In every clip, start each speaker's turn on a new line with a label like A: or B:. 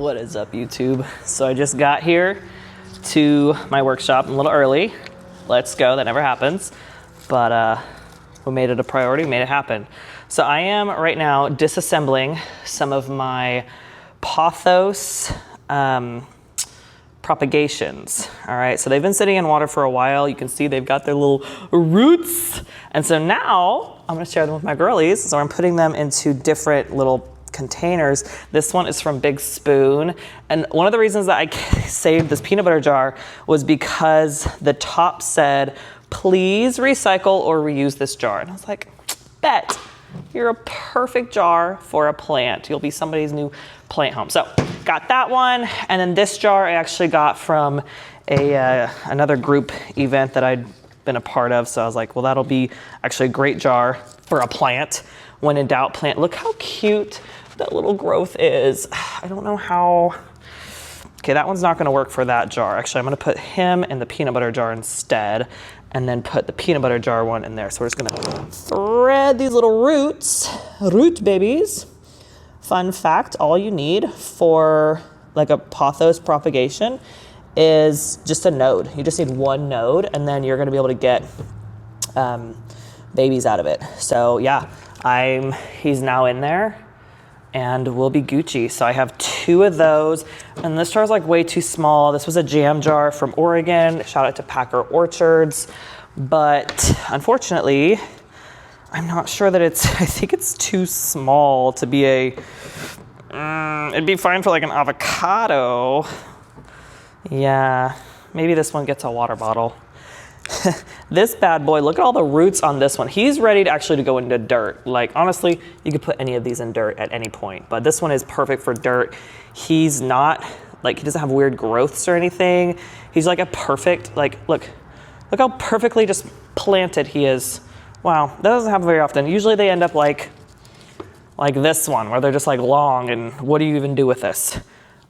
A: What is up, YouTube? So I just got here to my workshop a little early. Let's go, that never happens. But we made it a priority, made it happen. So I am right now disassembling some of my pothos propagations. All right, so they've been sitting in water for a while. You can see they've got their little roots. And so now I'm gonna share them with my girlies. So I'm putting them into different little containers. This one is from Big Spoon. And one of the reasons that I saved this peanut butter jar was because the top said, please recycle or reuse this jar. And I was like, bet, you're a perfect jar for a plant. You'll be somebody's new plant home. So got that one. And then this jar I actually got from another group event that I'd been a part of. So I was like, well, that'll be actually a great jar for a plant. When in doubt, plant. Look how cute that little growth is. I don't know how. Okay, that one's not gonna work for that jar. Actually, I'm gonna put him in the peanut butter jar instead, and then put the peanut butter jar one in there. So we're just gonna thread these little roots, root babies. Fun fact, all you need for like a pothos propagation is just a node. You just need one node, and then you're gonna be able to get babies out of it. So yeah, he's now in there and we'll be Gucci. So I have 2 of those, and this jar is like way too small. This was a jam jar from Oregon. Shout out to Packer Orchards. But unfortunately, I'm not sure that I think it's too small to be it'd be fine for like an avocado. Yeah, maybe this one gets a water bottle. This bad boy, look at all the roots on this one. He's ready to actually go into dirt. Like honestly, you could put any of these in dirt at any point, but this one is perfect for dirt. He's not like, he doesn't have weird growths or anything. He's like a perfect, like, look how perfectly just planted he is. Wow, that doesn't happen very often. Usually they end up like this one, where they're just like long, and what do you even do with this?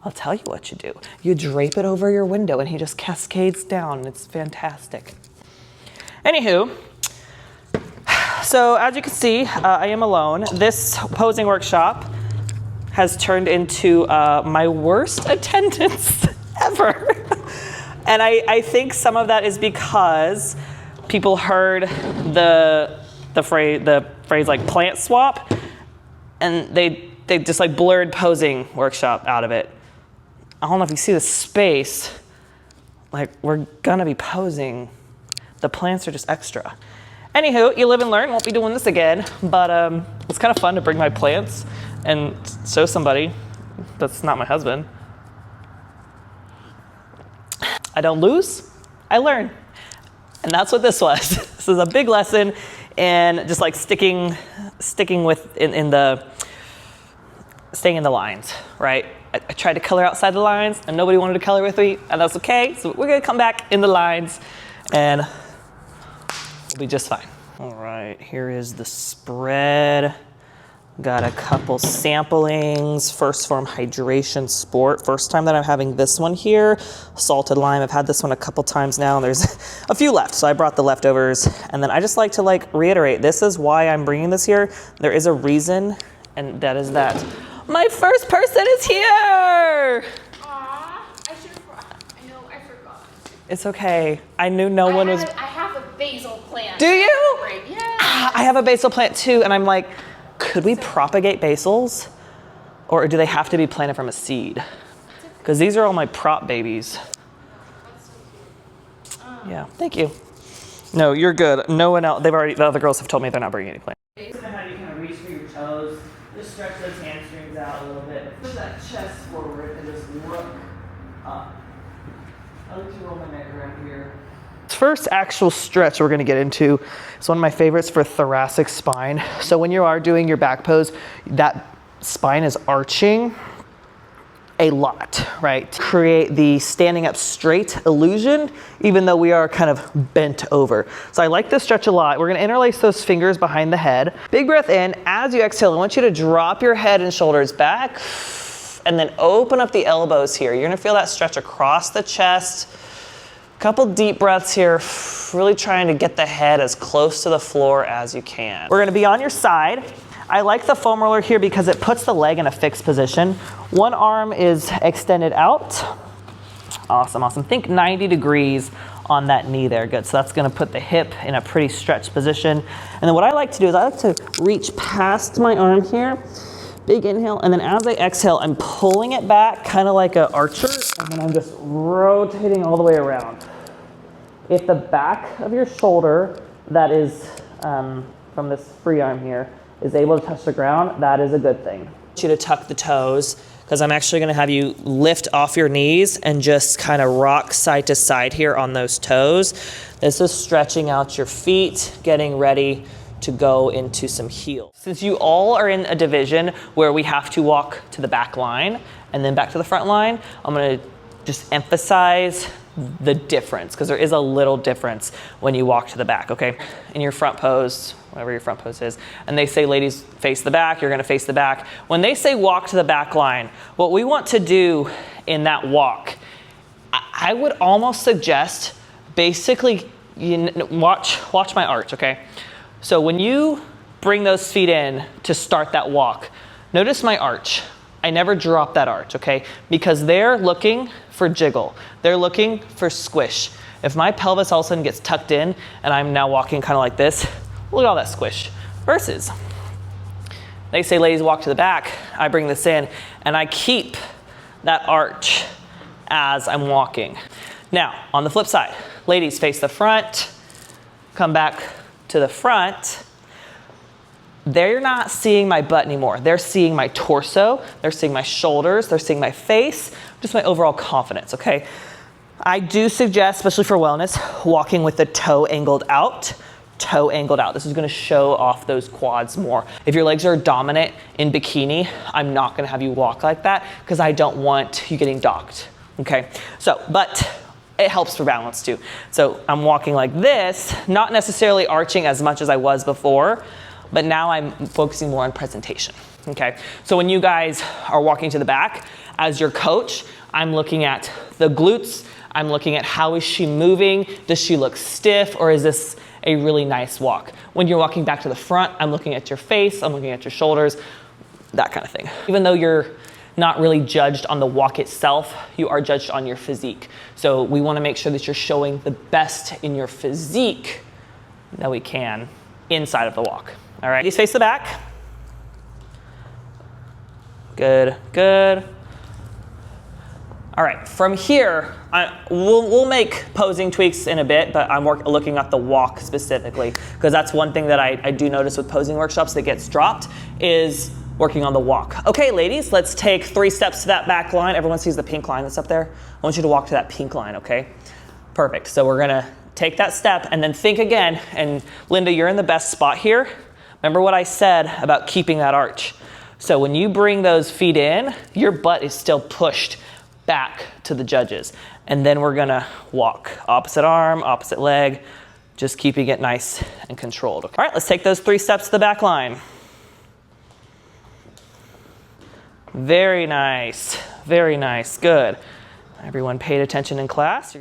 A: I'll tell you what you do. You drape it over your window and he just cascades down, and it's fantastic. Anywho, so as you can see, I am alone. This posing workshop has turned into my worst attendance ever. And I think some of that is because people heard the phrase like plant swap, and they just like blurred posing workshop out of it. I don't know if you see the space, like we're gonna be posing. The plants are just extra. Anywho, you live and learn, won't be doing this again, but it's kind of fun to bring my plants and show somebody that's not my husband. I don't lose, I learn. And that's what this was. This is a big lesson in just like staying in the lines, right? I tried to color outside the lines and nobody wanted to color with me, and that's okay. So we're gonna come back in the lines and we'll be just fine. All right, here is the spread. Got a couple samplings. First Form Hydration Sport. First time that I'm having this one here. Salted lime. I've had this one a couple times now, and there's a few left, so I brought the leftovers. And then I just like to like reiterate, this is why I'm bringing this here. There is a reason, and that is that my first person is here.
B: Aw, I know, I forgot.
A: It's okay. I knew no one was.
B: I have a basil plant.
A: Do you?
B: Yeah.
A: I have a basil plant too, and I'm like, could we propagate basils? Or do they have to be planted from a seed? Because these are all my prop babies. Yeah, thank you. No, you're good. No one else, the other girls have told me they're not bringing any plants. How you kind of reach for your toes, just stretch those hamstrings out a little bit, push that chest forward, and just look up. I like to roll my neck around here. First actual stretch we're gonna get into is one of my favorites for thoracic spine. So when you are doing your back pose, that spine is arching a lot, right? To create the standing up straight illusion, even though we are kind of bent over. So I like this stretch a lot. We're gonna interlace those fingers behind the head. Big breath in. As you exhale, I want you to drop your head and shoulders back, and then open up the elbows here. You're gonna feel that stretch across the chest. Couple deep breaths here, really trying to get the head as close to the floor as you can. We're gonna be on your side. I like the foam roller here because it puts the leg in a fixed position. One arm is extended out. Awesome, awesome. Think 90 degrees on that knee there. Good. So that's going to put the hip in a pretty stretched position. And then what I like to do is I like to reach past my arm here. Big inhale, and then as I exhale, I'm pulling it back, kind of like an archer, and then I'm just rotating all the way around. If the back of your shoulder, that is from this free arm here, is able to touch the ground, that is a good thing. I want you to tuck the toes, because I'm actually going to have you lift off your knees and just kind of rock side to side here on those toes. This is stretching out your feet, getting ready to go into some heel. Since you all are in a division where we have to walk to the back line and then back to the front line, I'm gonna just emphasize the difference, because there is a little difference when you walk to the back, okay? In your front pose, whatever your front pose is, and they say, ladies, face the back, you're gonna face the back. When they say walk to the back line, what we want to do in that walk, I would almost suggest basically, watch my arch, okay? So when you bring those feet in to start that walk, notice my arch. I never drop that arch, okay? Because they're looking for jiggle. They're looking for squish. If my pelvis all of a sudden gets tucked in and I'm now walking kind of like this, look at all that squish. Versus, they say, ladies, walk to the back. I bring this in and I keep that arch as I'm walking. Now, on the flip side, ladies, face the front, come back to the front. They're not seeing my butt anymore. They're seeing my torso, they're seeing my shoulders, they're seeing my face, just my overall confidence, okay? I do suggest, especially for wellness, walking with the toe angled out. Toe angled out. This is gonna show off those quads more. If your legs are dominant in bikini, I'm not gonna have you walk like that because I don't want you getting docked, okay? So, but it helps for balance too. So I'm walking like this, not necessarily arching as much as I was before, but now I'm focusing more on presentation, okay? So when you guys are walking to the back, as your coach, I'm looking at the glutes, I'm looking at how is she moving, does she look stiff, or is this a really nice walk? When you're walking back to the front, I'm looking at your face, I'm looking at your shoulders, that kind of thing. Even though you're not really judged on the walk itself, you are judged on your physique. So we wanna make sure that you're showing the best in your physique that we can inside of the walk. All right, please face the back. Good, good. All right, from here, we'll make posing tweaks in a bit, but I'm looking at the walk specifically, because that's one thing that I do notice with posing workshops that gets dropped is working on the walk. Okay, ladies, let's take 3 steps to that back line. Everyone sees the pink line that's up there? I want you to walk to that pink line, okay? Perfect, so we're gonna take that step and then think again, and Linda, you're in the best spot here. Remember what I said about keeping that arch. So when you bring those feet in, your butt is still pushed back to the judges. And then we're gonna walk. Opposite arm, opposite leg, just keeping it nice and controlled. All right, let's take those 3 steps to the back line. Very nice, good. Everyone paid attention in class.